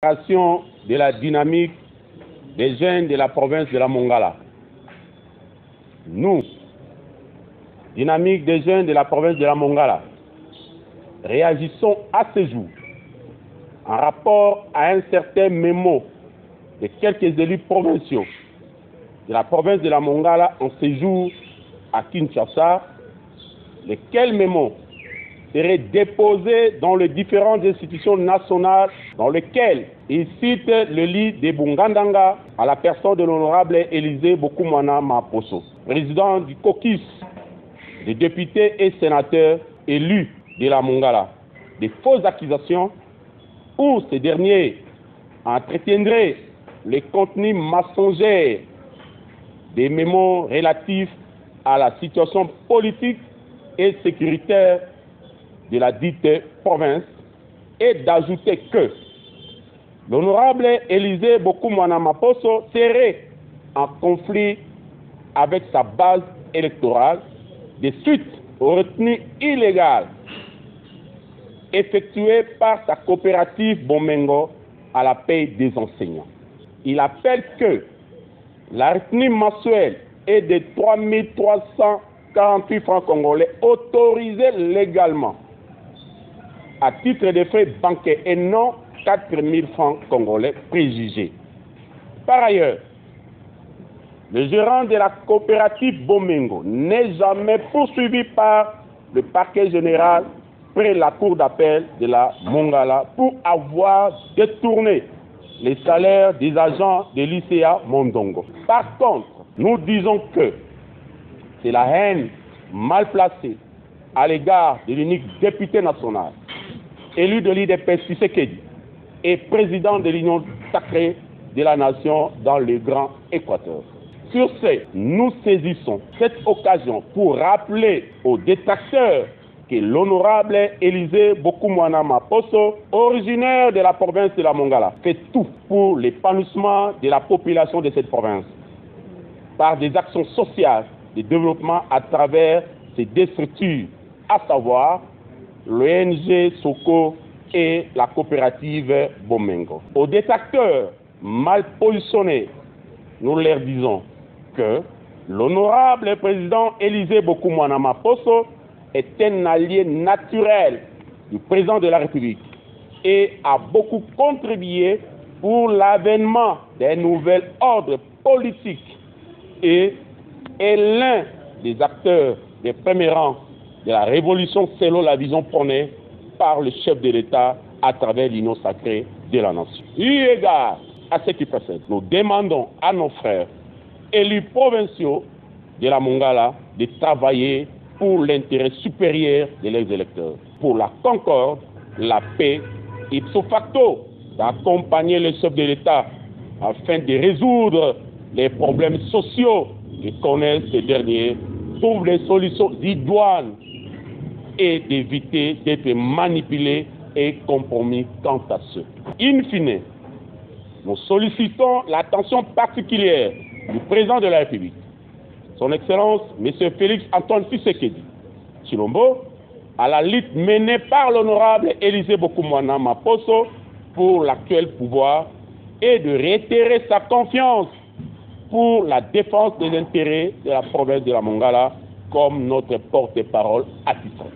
De la dynamique des jeunes de la province de la Mongala. Nous, dynamique des jeunes de la province de la Mongala, réagissons à ce jour en rapport à un certain mémo de quelques élus provinciaux de la province de la Mongala en séjour à Kinshasa, lesquels mémos seraient déposés dans les différentes institutions nationales dans lesquelles il cite le lit de Bungandanga à la personne de l'honorable Élisée Bokoumwana Maposo, président du caucus des députés et sénateurs élus de la Mongala, des fausses accusations où ces derniers entretiendraient les contenus mensongers des mémos relatifs à la situation politique et sécuritaire de la dite province, et d'ajouter que l'honorable Élisée Bokoumwana Maposo serait en conflit avec sa base électorale des suites aux retenues illégales effectuées par sa coopérative Bomengo à la paie des enseignants. Il appelle que la retenue mensuelle est de 3 348 francs congolais autorisés légalement à titre de frais bancaires et non 4 000 francs congolais préjugés. Par ailleurs, le gérant de la coopérative Bomengo n'est jamais poursuivi par le parquet général près la cour d'appel de la Mongala pour avoir détourné les salaires des agents de l'ICA Mondongo. Par contre, nous disons que c'est la haine mal placée à l'égard de l'unique député national, élu de l'IDP Tshisekedi et président de l'Union sacrée de la nation dans le Grand Équateur. Sur ce, nous saisissons cette occasion pour rappeler aux détracteurs que l'honorable Élisée Bokoumwana Maposo, originaire de la province de la Mongala, fait tout pour l'épanouissement de la population de cette province par des actions sociales de développement à travers ces deux structures, à savoir l'ONG Soko et la coopérative Bomengo. Aux détracteurs mal positionnés, nous leur disons que l'honorable président Élisée Bokoumwana Maposo est un allié naturel du président de la République et a beaucoup contribué pour l'avènement d'un nouvel ordre politique et est l'un des acteurs des premiers rangs de la révolution selon la vision prônée par le chef de l'État à travers l'union sacrée de la nation. Eu égard à ce qui précède, nous demandons à nos frères élus provinciaux de la Mongala de travailler pour l'intérêt supérieur de leurs électeurs, pour la concorde, la paix, ipso facto, d'accompagner le chef de l'État afin de résoudre les problèmes sociaux que connaissent ces derniers, trouver les solutions idoines et d'éviter d'être manipulés et compromis quant à ceux. In fine, nous sollicitons l'attention particulière du président de la République, son Excellence M. Félix Antoine Tshisekedi Tshilombo, à la lutte menée par l'honorable Élisée Bokoumwana Maposo pour l'actuel pouvoir et de réitérer sa confiance pour la défense des intérêts de la province de la Mongala comme notre porte-parole attitré.